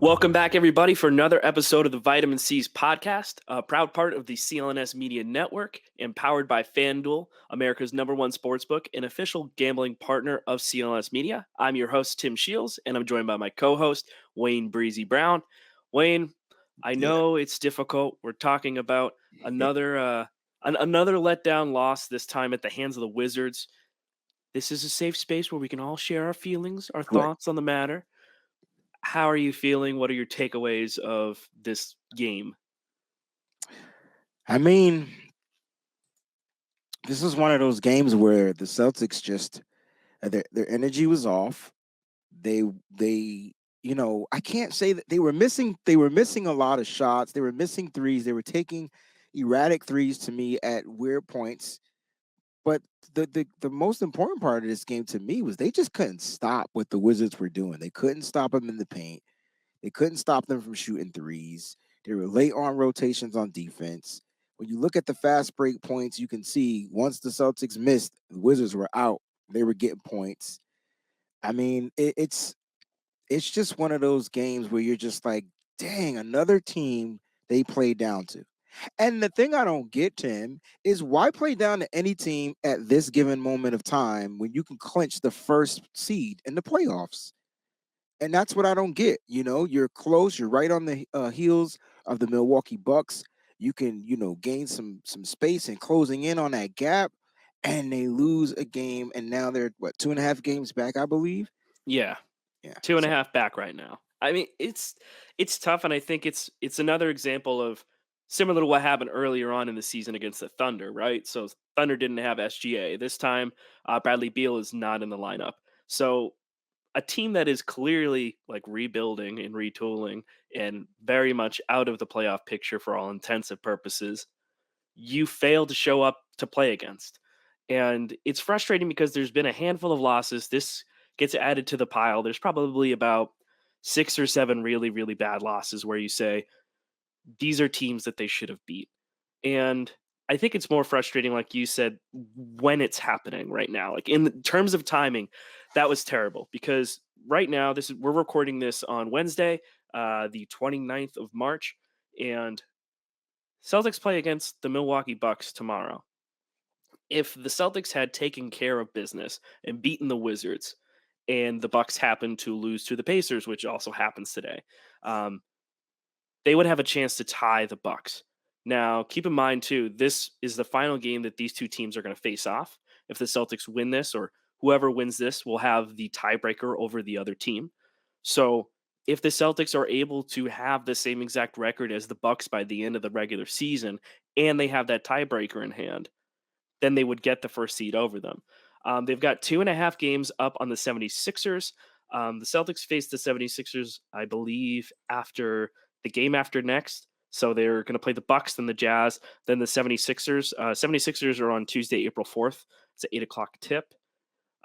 Welcome back, everybody, for another episode of the Vitamin C's podcast, a proud part of the CLNS Media Network, empowered by FanDuel, America's #1 sportsbook and official gambling partner of CLNS Media. I'm your host, Tim Sheils, and I'm joined by my co-host, Wayne Breezie Brown. Wayne, I Yeah. know it's difficult. We're talking about another letdown loss, this time at the hands of the Wizards. This is a safe space where we can all share our feelings, our Correct. thoughts on the matter. How are you feeling? What are your takeaways of this game? I mean, this is one of those games where the Celtics just their energy was off. They I can't say that they were missing a lot of shots. They were missing threes. They were taking erratic threes to me at weird points. But the most important part of this game to me was they just couldn't stop what the Wizards were doing. They couldn't stop them in the paint. They couldn't stop them from shooting threes. They were late on rotations on defense. When you look at the fast break points, you can see once the Celtics missed, the Wizards were out. They were getting points. I mean, it's just one of those games where you're just like, dang, another team they play down to. And the thing I don't get, Tim, is why play down to any team at this given moment of time when you can clinch the first seed in the playoffs? And that's what I don't get. You're close. You're right on the heels of the Milwaukee Bucks. You can, gain some space and closing in on that gap, and they lose a game, and now they're what 2.5 games back, I believe. Yeah, Yeah. two and a So half back right now. I mean, it's tough, and I think it's another example of similar to what happened earlier on in the season against the Thunder, right? So Thunder didn't have SGA this time. Bradley Beal is not in the lineup, so a team that is clearly like rebuilding and retooling and very much out of the playoff picture for all intents and purposes, you fail to show up to play against. And it's frustrating because there's been a handful of losses. This gets added to the pile. There's probably about 6 or 7 really, really bad losses where you say, these are teams that they should have beat. And I think it's more frustrating, like you said, when it's happening right now. Like in terms of timing, that was terrible because right now, we're recording this on Wednesday, the 29th of March, and Celtics play against the Milwaukee Bucks tomorrow. If the Celtics had taken care of business and beaten the Wizards, and the Bucks happened to lose to the Pacers, which also happens today, um, they would have a chance to tie the Bucks. Now, keep in mind too, this is the final game that these two teams are going to face off. If the Celtics win this, or whoever wins this, will have the tiebreaker over the other team. So, if the Celtics are able to have the same exact record as the Bucks by the end of the regular season, and they have that tiebreaker in hand, then they would get the first seed over them. They've got 2.5 games up on the 76ers. The Celtics face the 76ers, I believe, after the game after next. So they're going to play the Bucks, then the Jazz, then the 76ers. 76ers are on Tuesday, April 4th. It's an 8 o'clock tip.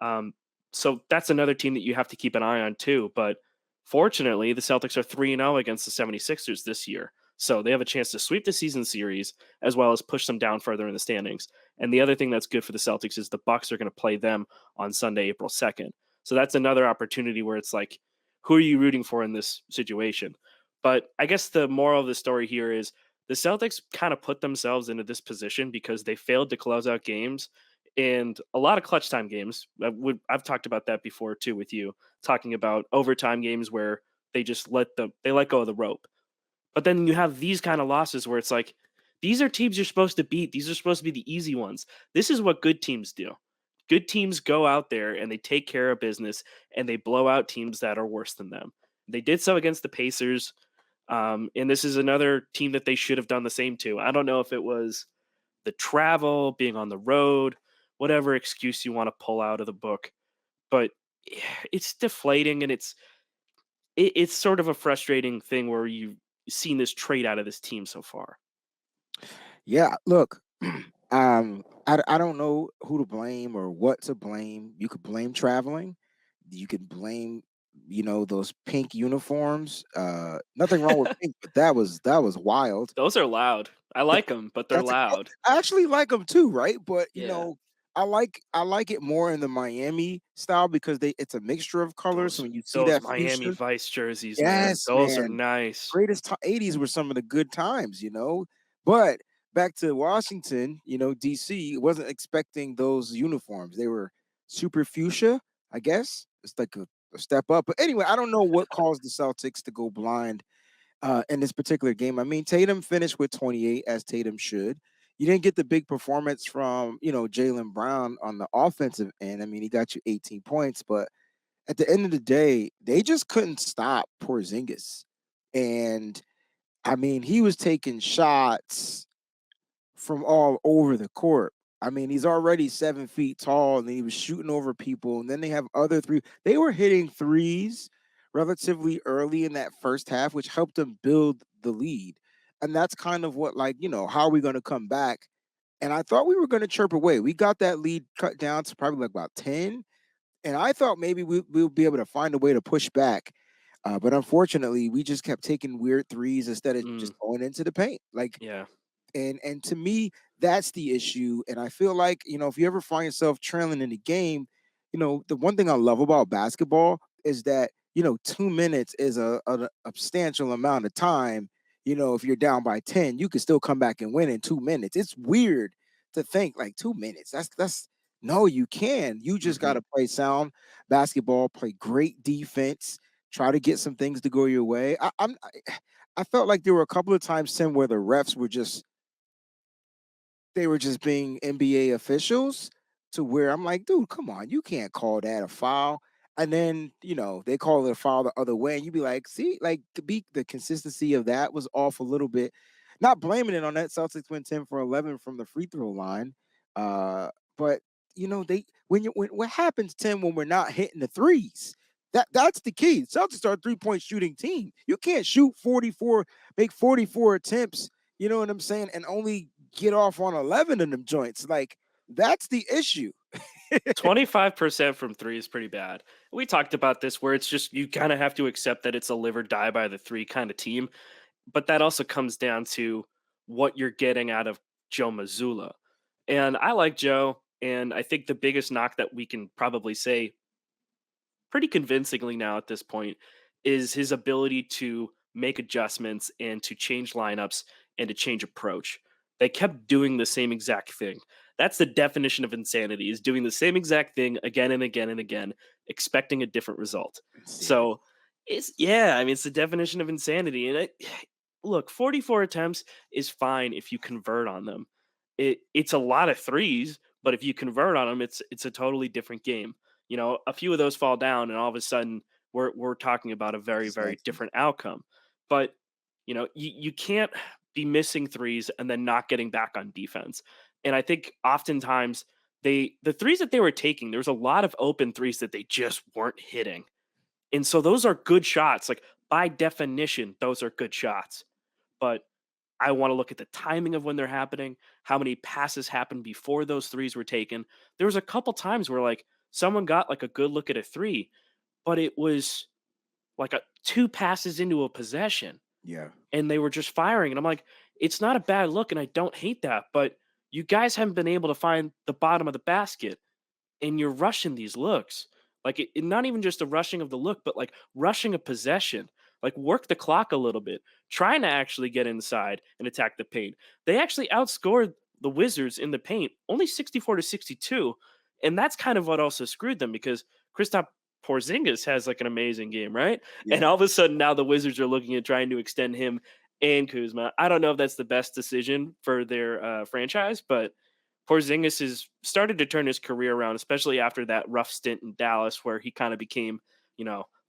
Um, so that's another team that you have to keep an eye on too. But fortunately, the Celtics are 3-0 against the 76ers this year. So they have a chance to sweep the season series as well as push them down further in the standings. And the other thing that's good for the Celtics is the Bucks are going to play them on Sunday, April 2nd. So that's another opportunity where it's like, who are you rooting for in this situation? But I guess the moral of the story here is the Celtics kind of put themselves into this position because they failed to close out games and a lot of clutch time games. I've talked about that before too with you, talking about overtime games where they just let go of the rope. But then you have these kind of losses where it's like, these are teams you're supposed to beat. These are supposed to be the easy ones. This is what good teams do. Good teams go out there and they take care of business and they blow out teams that are worse than them. They did so against the Pacers. And this is another team that they should have done the same to. I don't know if it was the travel, being on the road, whatever excuse you want to pull out of the book, but it's deflating and it's sort of a frustrating thing where you've seen this trade out of this team so far. yeah, look, I don't know who to blame or what to blame. You could blame traveling. You could blame those pink uniforms. Nothing wrong with pink, but that was wild. Those are loud. I like them, but they're That's loud. I actually like them too, right? But Yeah. I like it more in the Miami style because it's a mixture of colors. So Those when you see those that Miami fuchsia, Vice jerseys, man, yes, those are man. nice. Greatest 80s were some of the good times, you know. But back to Washington, DC wasn't expecting those uniforms. They were super fuchsia, I guess. It's like a step up. But anyway, I don't know what caused the Celtics to go blind in this particular game. I mean, Tatum finished with 28 as Tatum should. You didn't get the big performance from, Jalen Brown on the offensive end. I mean, he got you 18 points, but at the end of the day, they just couldn't stop Porzingis. And I mean, he was taking shots from all over the court. I mean, he's already 7 feet tall and he was shooting over people. And then they have other three. They were hitting threes relatively early in that first half, which helped them build the lead. And that's kind of what, like, how are we going to come back? And I thought we were going to chirp away. We got that lead cut down to probably like about 10. And I thought maybe we'll be able to find a way to push back. But unfortunately, we just kept taking weird threes instead of Mm, just going into the paint. Like, yeah. and to me, that's the issue. And I feel like, if you ever find yourself trailing in the game, the one thing I love about basketball is that, 2 minutes is a substantial amount of time. If you're down by 10, you can still come back and win in 2 minutes. It's weird to think like 2 minutes. That's no, you can. You just Mhm. gotta play sound basketball, play great defense, try to get some things to go your way. I felt like there were a couple of times, Tim, where the refs were just they were just being NBA officials to where I'm like, dude, come on, you can't call that a foul. And then, they call it a foul the other way. And you'd be like, see, like the consistency of that was off a little bit. Not blaming it on that. Celtics went 10 for 11 from the free throw line. But they when what happens, Tim, when we're not hitting the threes? That's the key. Celtics are a 3-point shooting team. You can't shoot 44, make 44 attempts, you know what I'm saying, and only get off on 11 of them joints. Like, that's the issue. 25% from 3 is pretty bad. We talked about this where it's just you kinda have to accept that it's a live or die by the 3 kinda team, but that also comes down to what you're getting out of Joe Mazzulla. And I like Joe, and I think the biggest knock that we can probably say pretty convincingly now at this point is his ability to make adjustments and to change lineups and to change approach. They kept doing the same exact thing. That's the definition of insanity is doing the same exact thing again and again and again, expecting a different result. Insanity. So it's yeah, I mean it's the definition of insanity. And look, 44 attempts is fine if you convert on them. It's a lot of threes, but if you convert on them, it's a totally different game. A few of those fall down, and all of a sudden we're talking about a very very Exactly. different outcome. But you can't be missing threes and then not getting back on defense. And I think oftentimes the threes that they were taking, there was a lot of open threes that they just weren't hitting, and so those are good shots. Like by definition, those are good shots. But I want to look at the timing of when they're happening, how many passes happened before those threes were taken. There was a couple times where like someone got like a good look at a three, but it was like a two passes into a possession Yeah. and they were just firing. And I'm like, it's not a bad look, and I don't hate that, but you guys haven't been able to find the bottom of the basket and you're rushing these looks. Like not even just a rushing of the look, but like rushing a possession. Like work the clock a little bit, trying to actually get inside and attack the paint. They actually outscored the Wizards in the paint, only 64-62, and that's kind of what also screwed them because Kristaps Porzingis has like an amazing game, right? And Yeah. all of a sudden now the Wizards are looking at trying to extend him and Kuzma. I don't know if that's the best decision for their franchise, but Porzingis has started to turn his career around, especially after that rough stint in Dallas, where he kind of became,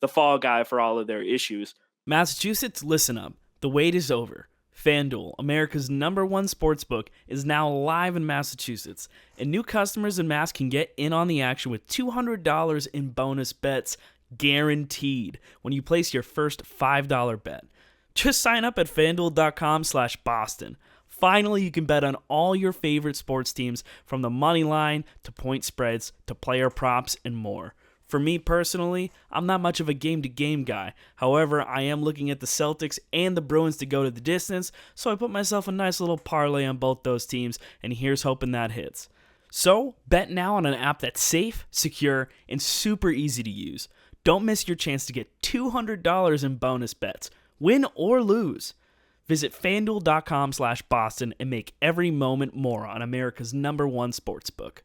the fall guy for all of their issues. Massachusetts, listen up. The wait is over. FanDuel, America's #1 sportsbook, is now live in Massachusetts, and new customers in Mass can get in on the action with $200 in bonus bets guaranteed when you place your first $5 bet. Just sign up at fanduel.com/Boston. Finally, you can bet on all your favorite sports teams from the money line to point spreads to player props and more. For me personally, I'm not much of a game-to-game guy. However, I am looking at the Celtics and the Bruins to go to the distance, so I put myself a nice little parlay on both those teams, and here's hoping that hits. So, bet now on an app that's safe, secure, and super easy to use. Don't miss your chance to get $200 in bonus bets, win or lose. Visit fanduel.com/Boston and make every moment more on America's #1 sportsbook.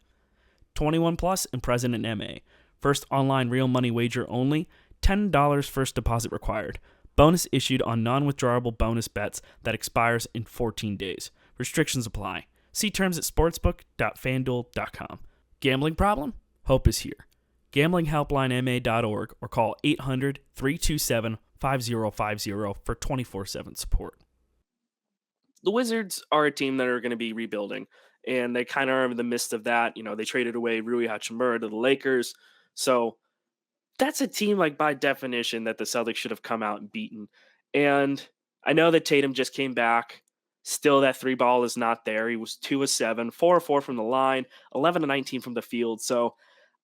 21 plus and present in MA. First online real money wager only. $10 first deposit required. Bonus issued on non-withdrawable bonus bets that expires in 14 days. Restrictions apply. See terms at sportsbook.fanduel.com. Gambling problem? Hope is here. GamblingHelplineMA.org or call 800-327-5050 for 24/7 support. The Wizards are a team that are going to be rebuilding, and they kind of are in the midst of that. They traded away Rui Hachimura to the Lakers. So that's a team, like, by definition, that the Celtics should have come out and beaten. And I know that Tatum just came back. Still, that three ball is not there. He was 2 of 7, 4 of 4 from the line, 11 of 19 from the field. So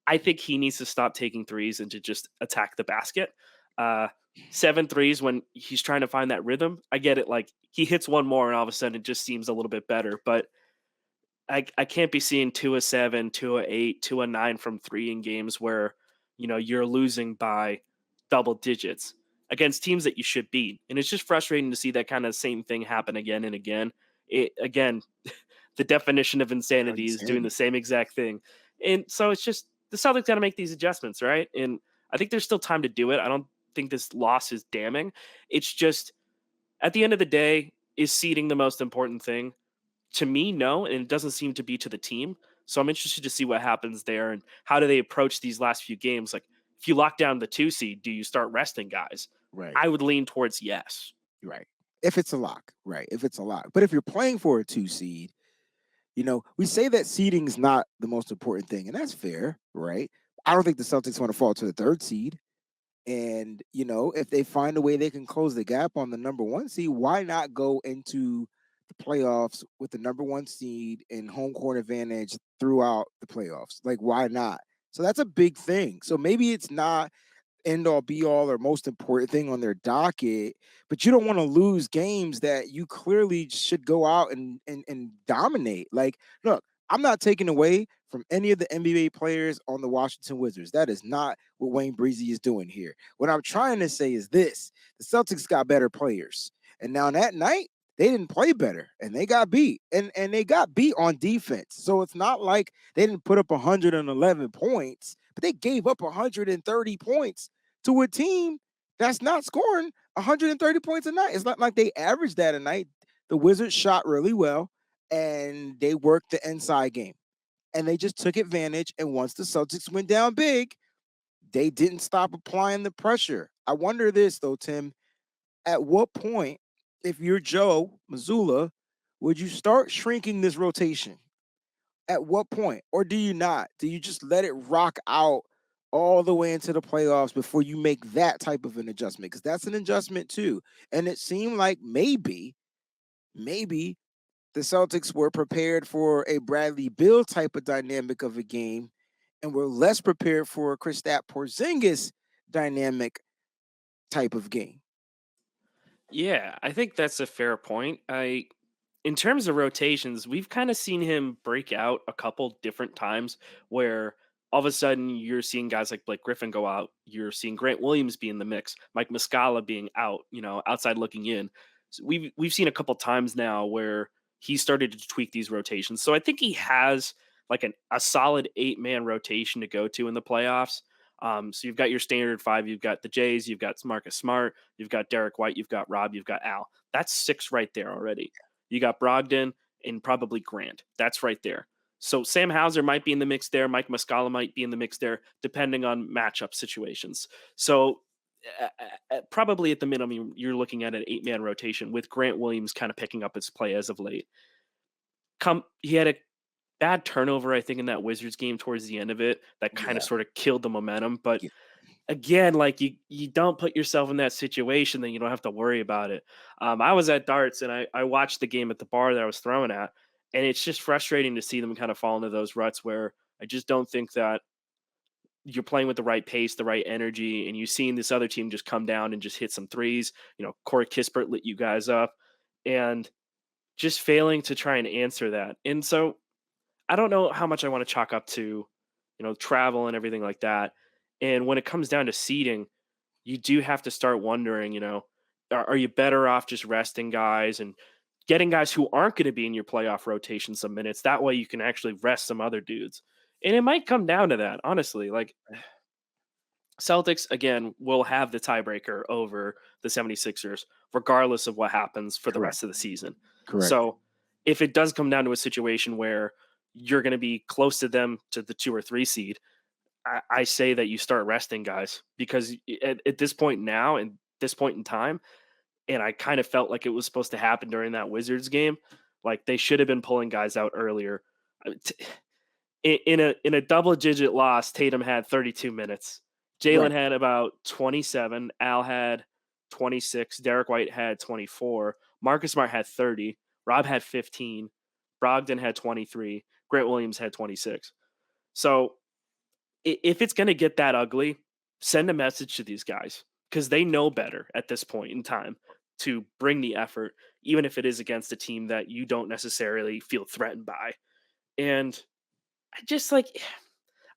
I think he needs to stop taking threes and to just attack the basket. Uh, 7 threes when he's trying to find that rhythm. I get it. Like, he hits one more and all of a sudden it just seems a little bit better. But I can't be seeing 2 of 7, 2 of 8, 2 of 9 from three in games where, you're losing by double digits against teams that you should beat. And it's just frustrating to see that kind of same thing happen again and again. Again, the definition of insanity is doing the same exact thing. And so it's just the Celtics got to make these adjustments, right? And I think there's still time to do it. I don't think this loss is damning. It's just at the end of the day, is seeding the most important thing? To me, no, and it doesn't seem to be to the team. So I'm interested to see what happens there and how do they approach these last few games. Like, if you lock down the 2 seed, do you start resting guys? Right. I would lean towards yes. Right. If it's a lock, right. If it's a lock. But if you're playing for a 2 seed, we say that seeding is not the most important thing, and that's fair, right? I don't think the Celtics want to fall to the 3rd seed. And, if they find a way they can close the gap on the number 1 seed, why not go into the playoffs with the number 1 seed and home court advantage throughout the playoffs? Like, why not? So that's a big thing. So maybe it's not end all be all or most important thing on their docket, but you don't want to lose games that you clearly should go out and dominate. Like, look, I'm not taking away from any of the NBA players on the Washington Wizards. That is not what Wayne Breezie is doing here. What I'm trying to say is this: the Celtics got better players. And now that night, they didn't play better and they got beat. And they got beat on defense. So it's not like they didn't put up 111 points, but they gave up 130 points to a team that's not scoring 130 points a night. It's not like they averaged that a night. The Wizards shot really well and they worked the inside game. And they just took advantage. And once the Celtics went down big, they didn't stop applying the pressure. I wonder this, though, Tim. At what point, if you're Joe Mazzulla, would you start shrinking this rotation? At what point? Or do you not? Do you just let it rock out all the way into the playoffs before you make that type of an adjustment? Because that's an adjustment too. And it seemed like maybe the Celtics were prepared for a Bradley Beal type of dynamic of a game and were less prepared for a Kristaps Porzingis dynamic type of game. Yeah, I think that's a fair point. In terms of rotations, we've kind of seen him break out a couple different times where all of a sudden you're seeing guys like Blake Griffin go out. You're seeing Grant Williams be in the mix, Mike Muscala being out, outside looking in. So we've seen a couple times now where he started to tweak these rotations. So I think he has like a solid 8-man rotation to go to in the playoffs. So you've got your standard 5, you've got the Jays, you've got Marcus Smart, you've got Derek White, you've got Rob, you've got Al. That's 6 right there already. You got Brogdon and probably Grant. That's right there. So Sam Hauser might be in the mix there. Mike Muscala might be in the mix there, depending on matchup situations. So probably at the minimum, you're looking at an 8-man rotation with Grant Williams kind of picking up his play as of late. He had a bad turnover, I think, in that Wizards game towards the end of it that kind of sort of killed the momentum. But again, like you don't put yourself in that situation, then you don't have to worry about it. I was at darts and I watched the game at the bar that I was throwing at, and it's just frustrating to see them kind of fall into those ruts where I just don't think that you're playing with the right pace, the right energy, and you've seen this other team just come down and just hit some threes. Corey Kispert lit you guys up, and just failing to try and answer that. And so I don't know how much I want to chalk up to, travel and everything like that. And when it comes down to seeding, you do have to start wondering, are you better off just resting guys and getting guys who aren't going to be in your playoff rotation some minutes? That way you can actually rest some other dudes. And it might come down to that, honestly. Like Celtics, again, will have the tiebreaker over the 76ers, regardless of what happens for the Correct. rest of the season. Correct. So if it does come down to a situation where you're going to be close to them to the 2 or 3 seed, I say that you start resting guys because at this point now, and this point in time, and I kind of felt like it was supposed to happen during that Wizards game. Like they should have been pulling guys out earlier. In a double digit loss, Tatum had 32 minutes. Jalen Right. had about 27. Al had 26. Derek White had 24. Marcus Smart had 30. Rob had 15. Brogdon had 23. Grant Williams had 26. So if it's going to get that ugly, send a message to these guys because they know better at this point in time to bring the effort, even if it is against a team that you don't necessarily feel threatened by. And I just like,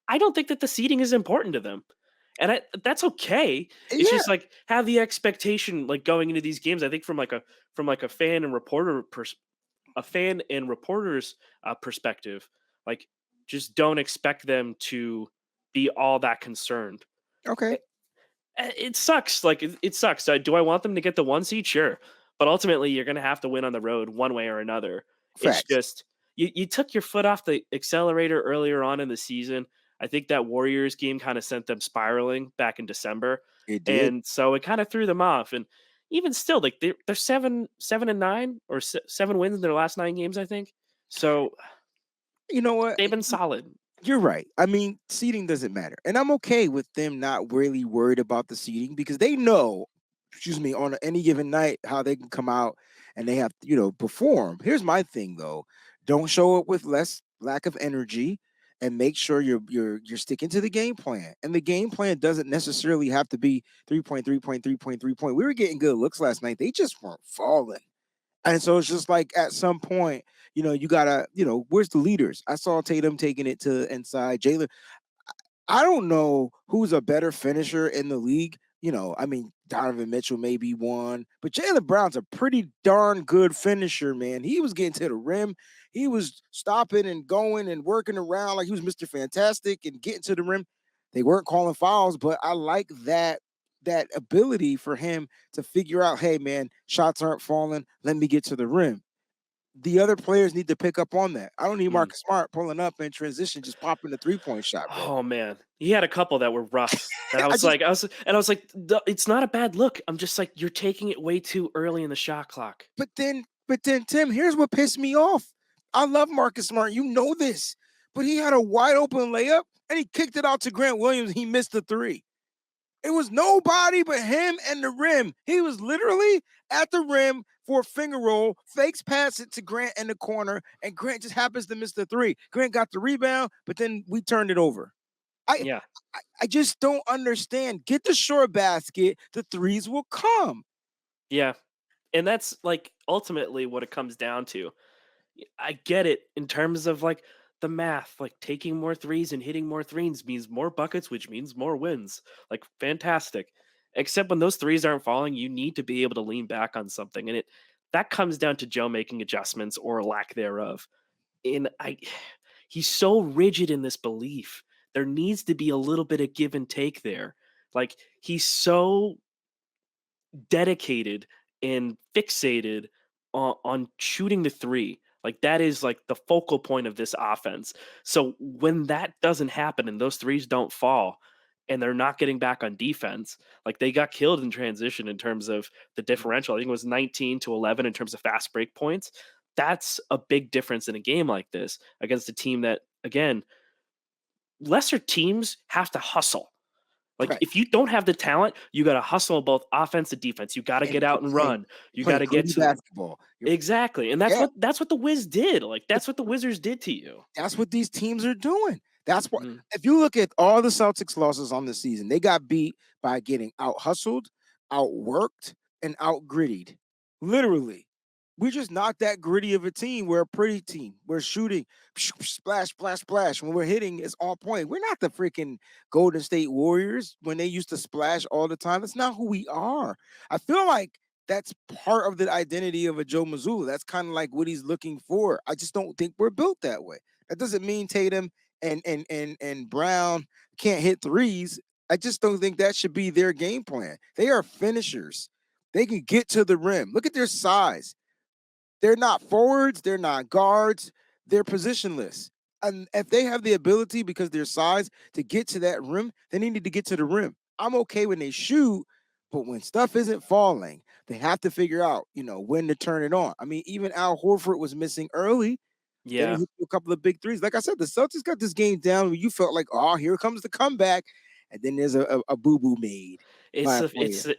I don't think that the seating is important to them. And that's okay. It's Yeah. just like have the expectation like going into these games. I think from like a fan and a fan and reporter's perspective, like just don't expect them to be all that concerned. Okay. It sucks. Like it sucks. Do I want them to get the 1 seed? Sure, but ultimately you're going to have to win on the road one way or another. It's Facts. just you took your foot off the accelerator earlier on in the season. I think that Warriors game kind of sent them spiraling back in December, It did. and so it kind of threw them off. And even still, like they're 7-9 or 7 wins in their last 9 games, I think. So You know what? they've been solid. You're right. I mean, seeding doesn't matter. And I'm okay with them not really worried about the seeding because they know, on any given night how they can come out and they have to, perform. Here's my thing though. Don't show up with lack of energy and make sure you're sticking to the game plan. And the game plan doesn't necessarily have to be 3 point, 3 point, 3 point, 3 point. We were getting good looks last night. They just weren't falling. And so it's just like at some point, you gotta, where's the leaders? I saw Tatum taking it to inside. Jalen, I don't know who's a better finisher in the league. I mean, Donovan Mitchell may be one, but Jalen Brown's a pretty darn good finisher, man. He was getting to the rim. He was stopping and going and working around like he was Mr. Fantastic and getting to the rim. They weren't calling fouls, but I like that ability for him to figure out, hey man, shots aren't falling. Let me get to the rim. The other players need to pick up on that. I don't need Mm. Marcus Smart pulling up in transition, just popping the 3 point shot, bro. Oh man, he had a couple that were rough. And I I was just, like, it's not a bad look. I'm just like, you're taking it way too early in the shot clock. but then, Tim, here's what pissed me off. I love Marcus Smart. You know this, but he had a wide open layup and he kicked it out to Grant Williams. He missed the three. It was nobody but him and the rim. He was literally at the rim for a finger roll, fakes pass it to Grant in the corner, and Grant just happens to miss the three. Grant got the rebound, but then we turned it over. I Yeah, I just don't understand. Get the short basket, the threes will come. yeah, and that's like ultimately what it comes down to. I get it in terms of like the math, like taking more threes and hitting more threes means more buckets, which means more wins. Like fantastic. Except when those threes aren't falling, you need to be able to lean back on something. And that comes down to Joe making adjustments or lack thereof. And he's so rigid in this belief. There needs to be a little bit of give and take there. Like he's so dedicated and fixated on shooting the three. Like that is like the focal point of this offense. So when that doesn't happen and those threes don't fall and they're not getting back on defense, like they got killed in transition in terms of the differential. I think it was 19-11 in terms of fast break points. That's a big difference in a game like this against a team that, again, lesser teams have to hustle. Like Right. if you don't have the talent, you got to hustle both offense and defense. You got to And get out and run. You got playing to get gritty to basketball. exactly, and that's Yeah, what the Wiz did. Like that's what the Wizards did to you. that's what these teams are doing. That's what Mhm. if you look at all the Celtics losses on the season, they got beat by getting out hustled, outworked, and out grittied. Literally. We're just not that gritty of a team. We're a pretty team. We're shooting, splash, splash, splash. When we're hitting, it's on point. We're not the freaking Golden State Warriors when they used to splash all the time. That's not who we are. I feel like that's part of the identity of a Joe Mazzulla. That's kind of like what he's looking for. I just don't think we're built that way. That doesn't mean Tatum and Brown can't hit threes. I just don't think that should be their game plan. They are finishers. They can get to the rim. Look at their size. They're not forwards. They're not guards. They're positionless. And if they have the ability because their size to get to that rim, they need to get to the rim. I'm okay when they shoot, but when stuff isn't falling, they have to figure out, when to turn it on. I mean, even Al Horford was missing early. Then he Yeah. hit a couple of big threes. Like I said, the Celtics got this game down where you felt like, oh, here comes the comeback. And then there's a boo-boo made by It's a the player.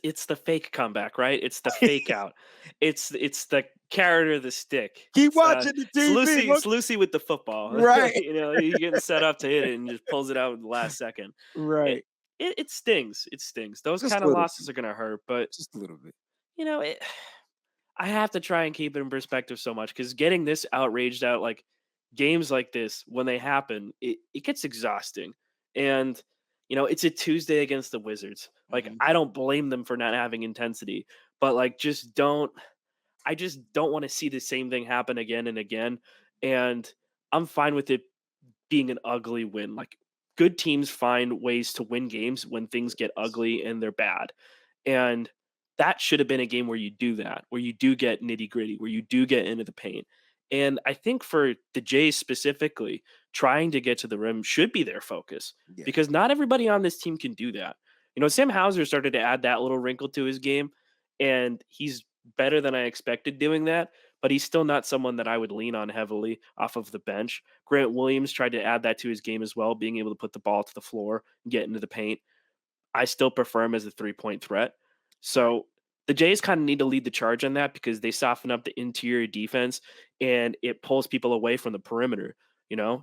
it's the fake comeback, right? It's the fake out. It's the carrot or the stick. Keep watching the TV. It's Lucy with the football. Right. You're getting set up to hit it and just pulls it out in the last second. It Right. it stings. It stings. Those Just kind a of little losses bit. are gonna hurt, but Just a little bit. you know, it I have to try and keep it in perspective so much because getting this outraged out, like games like this, when they happen, it gets exhausting. And, it's a Tuesday against the Wizards. Like, Mhm. I don't blame them for not having intensity, but like, I just don't want to see the same thing happen again and again. And I'm fine with it being an ugly win. Like, good teams find ways to win games when things get ugly and they're bad. And that should have been a game where you do that, where you do get nitty gritty, where you do get into the paint. And I think for the Jays specifically, trying to get to the rim should be their focus Yeah. because not everybody on this team can do that. Sam Hauser started to add that little wrinkle to his game, and he's better than I expected doing that, but he's still not someone that I would lean on heavily off of the bench. Grant Williams tried to add that to his game as well, being able to put the ball to the floor and get into the paint. I still prefer him as a 3-point threat. Right. So the Jays kind of need to lead the charge on that because they soften up the interior defense and it pulls people away from the perimeter.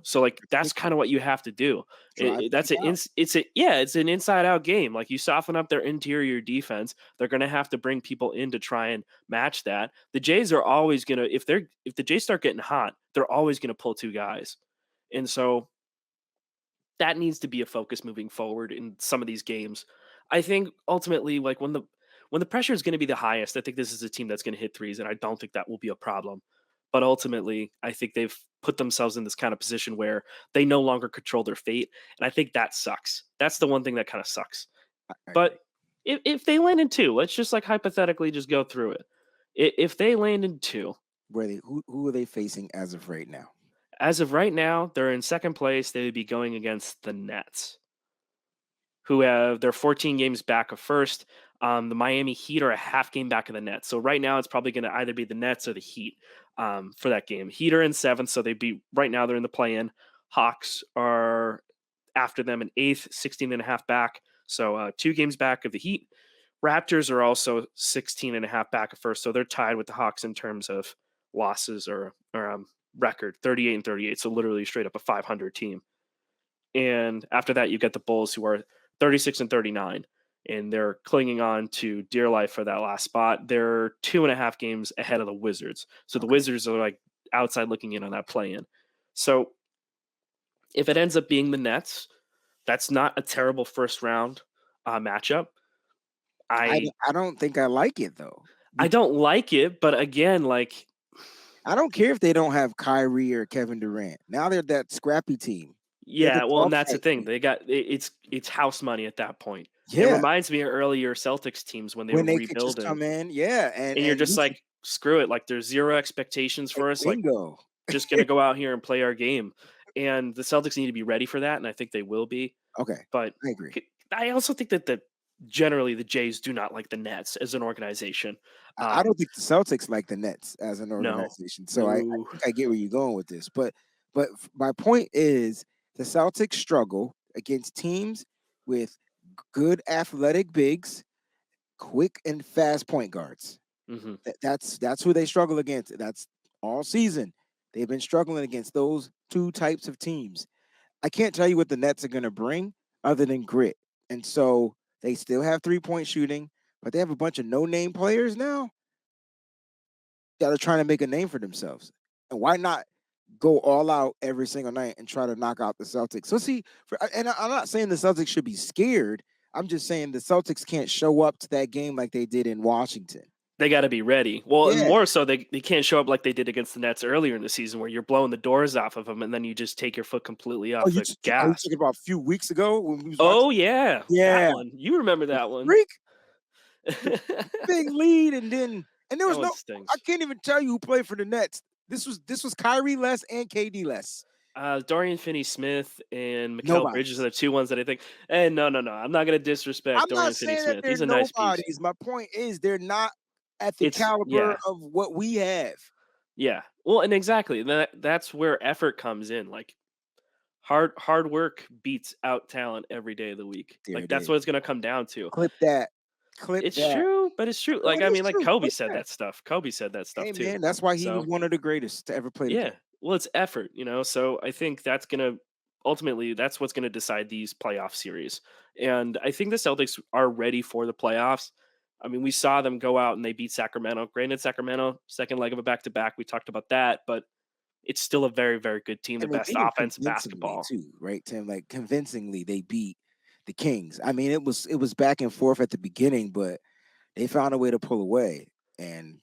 So like that's kind of what you have to do. Drive That's them out. it's an inside out game. Like you soften up their interior defense, they're going to have to bring people in to try and match that. The Jays are always going to if the Jays start getting hot, they're always going to pull two guys. And so that needs to be a focus moving forward in some of these games. I think ultimately, like when the pressure is going to be the highest, I think this is a team that's going to hit threes, and I don't think that will be a problem. But ultimately, I think they've put themselves in this kind of position where they no longer control their fate, and I think that sucks. That's the one thing that kind of sucks. I But agree. if they land in two, let's just like hypothetically just go through it. If they land in two, Who are they facing as of right now? as of right now, they're in second place. They would be going against the Nets, who have they're 14 games back of first. The Miami Heat are a half game back of the Nets. So right now it's probably going to either be the Nets or the Heat for that game. Heat are in seventh, so they'd be right now they're in the play-in. Hawks are after them in eighth, 16 and a half back. So 2 games back of the Heat. Raptors are also 16 and a half back of first, so they're tied with the Hawks in terms of losses or record, 38 and 38. So literally straight up a 500 team. And after that, you get the Bulls, who are 36 and 39, and they're clinging on to dear life for that last spot. They're 2.5 games ahead of the Wizards. So the Okay. Wizards are like outside looking in on that play in. So if it ends up being the Nets, that's not a terrible first round matchup. I I don't think I like it though. I don't like it, but again, like I don't care if they don't have Kyrie or Kevin Durant. Now they're that scrappy team. They're the yeah, well, and that's the dogfight thing. team. It's house money at that point. It Yeah, reminds me of earlier Celtics teams when they were when they could just rebuilding. come in, yeah, And you're and just listen, like, "Screw it, like, there's 0 expectations and for us, like, bingo. just gonna go out here and play our game." And the Celtics need to be ready for that, and I think they will be. Okay, But I agree. I also think that generally, the Jays do not like the Nets as an organization. I Um, don't think the Celtics like the Nets as an no. organization, so I No. think I get where you're going with this. But my point is the Celtics struggle against teams with good athletic bigs, quick and fast point guards. Mhm. That's who they struggle against. That's all season. They've been struggling against those two types of teams. I can't tell you what the Nets are going to bring other than grit. And so they still have 3-point shooting, but they have a bunch of no-name players now. that are trying to make a name for themselves. And why not go all out every single night and try to knock out the Celtics? So see, I'm not saying the Celtics should be scared. I'm just saying the Celtics can't show up to that game like they did in Washington. They got to be ready. Well, and Yeah. more so, they can't show up like they did against the Nets earlier in the season, where you're blowing the doors off of them, and then you just take your foot completely Oh, off you the are you gas. talking about a few weeks ago when we was watching? Oh yeah, that Yeah, one. You remember the that one? freak, the big lead, and there That was one no. I stings. can't even tell you who played for the Nets. This was Kyrie less and KD less. Dorian Finney-Smith and Mikal Bridges are Nobody's. the two ones that I think. And no, I'm not going to disrespect I'm not Dorian saying that Finney-Smith. they're He's a nice piece. nobodies. My point is they're not at the It's caliber yeah, of what we have. yeah. Well, and exactly that's where effort comes in. Like hard work beats out talent every day of the week. There Like it that's is. what it's going to come down to. Clip that. Clip It's that. true, but it's true. No, Like it I is mean, like true. Kobe Clip said that. that stuff. Kobe said that stuff Hey too. man, that's why he was So one of the greatest to ever play the yeah. game. Well, it's effort, So I think that's gonna ultimately that's what's gonna decide these playoff series. And I think the Celtics are ready for the playoffs. I mean, we saw them go out and they beat Sacramento. Granted, Sacramento, second leg of a back to back. We talked about that, but it's still a very, very good team, the And they best beat him offense in convincingly basketball. too, right, Tim? Like convincingly, they beat the Kings. I mean, it was back and forth at the beginning, but they found a way to pull away. And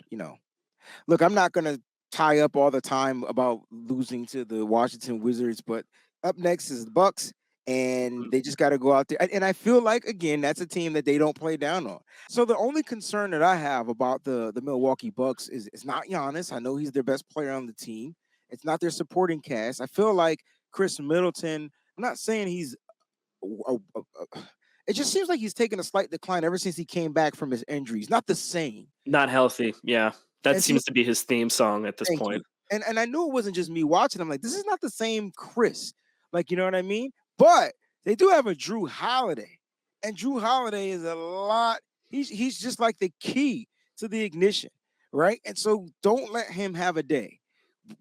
look, I'm not gonna tie up all the time about losing to the Washington Wizards, but up next is the Bucks, and Mm. they just got to go out there. And I feel like again, that's a team that they don't play down on. So the only concern that I have about the Milwaukee Bucks is it's not Giannis. I know he's their best player on the team. It's not their supporting cast. I feel like Chris Middleton. I'm not saying he's. It just seems like he's taken a slight decline ever since he came back from his injury. He's not the same. Not healthy. Yeah. That And see, seems to be his theme song at this thank you. point. And I knew it wasn't just me watching. I'm like, this is not the same Chris. Like, you know what I mean? But they do have a Drew Holiday. And Drew Holiday is a lot. He's just like the key to the ignition, right? And so don't let him have a day.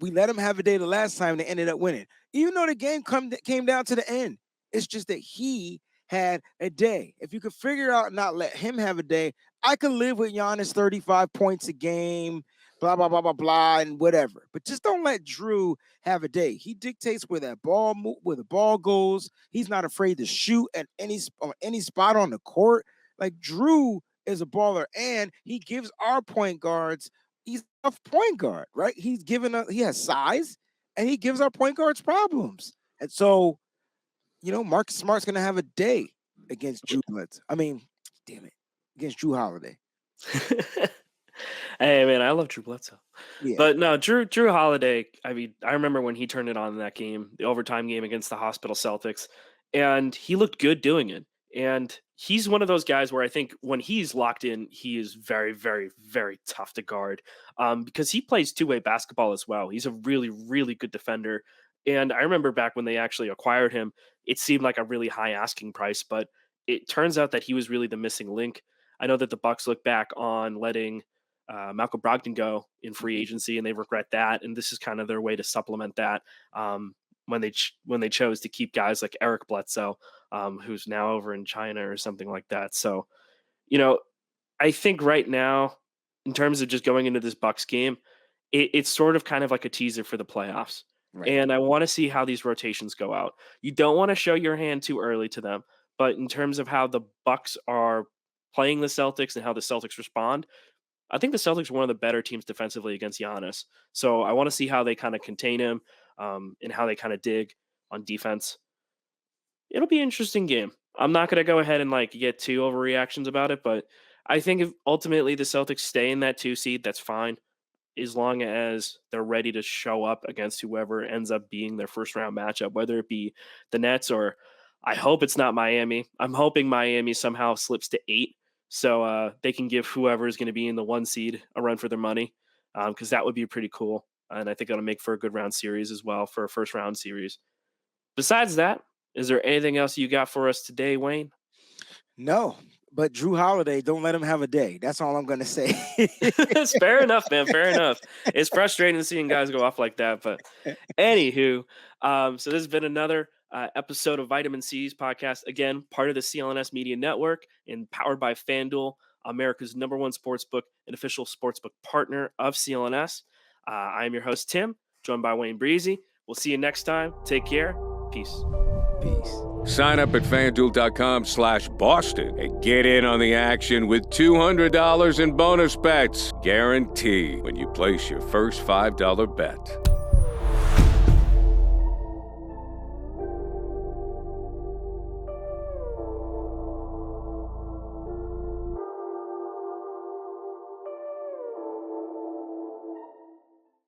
We let him have a day the last time they ended up winning. Even though the game came down to the end. It's just that he had a day. If you could figure out not let him have a day, I could live with Giannis 35 points a game, blah, blah, blah, blah, blah, and whatever. But just don't let Drew have a day. He dictates where where the ball goes. He's not afraid to shoot at any spot on the court. Like Drew is a baller, and he gives our point guards. He's a point guard, right? He has size, and he gives our point guards problems. And so, Marcus Smart's gonna have a day against Drew Bledsoe. I mean, damn it, against Drew Holiday. Hey man, I love Drew Bledsoe. Yeah, But no, Drew Holiday, I mean, I remember when he turned it on in that game, the overtime game against the Hospital Celtics, and he looked good doing it. And he's one of those guys where I think when he's locked in, he is very, very, very tough to guard because he plays two-way basketball as well. He's a really, really good defender. And I remember back when they actually acquired him, it seemed like a really high asking price, but it turns out that he was really the missing link. I know that the Bucks look back on letting Malcolm Brogdon go in free agency, and they regret that. And this is kind of their way to supplement that when they chose to keep guys like Eric Bledsoe, who's now over in China or something like that. So, I think right now, in terms of just going into this Bucks game, it's sort of kind of like a teaser for the playoffs. right. And I want to see how these rotations go out. You don't want to show your hand too early to them, but in terms of how the Bucks are playing the Celtics and how the Celtics respond, I think the Celtics are one of the better teams defensively against Giannis. So I want to see how they kind of contain him and how they kind of dig on defense. It'll be an interesting game. I'm not going to go ahead and get too overreactions about it, but I think if ultimately the Celtics stay in that 2 seed, that's fine as long as they're ready to show up against whoever ends up being their first round matchup, whether it be the Nets or I hope it's not Miami. I'm hoping Miami somehow slips to 8 so they can give whoever is going to be in the 1 seed a run for their money because that would be pretty cool. And I think it'll make for a good round series as well for a first round series. Besides that, is there anything else you got for us today, Wayne? No, but Drew Holiday, don't let him have a day. That's all I'm gonna say. It's fair enough, man. Fair enough. It's frustrating seeing guys go off like that, but anywho, so this has been another episode of Vitamin C's podcast. Again, part of the CLNS Media Network and powered by FanDuel. America's #1 sportsbook and official sportsbook partner of CLNS. I am your host, Tim, joined by Wayne Breezie. We'll see you next time. Take care. Peace. Peace. Sign up at FanDuel.com/Boston and get in on the action with $200 in bonus bets. Guaranteed when you place your first $5 bet.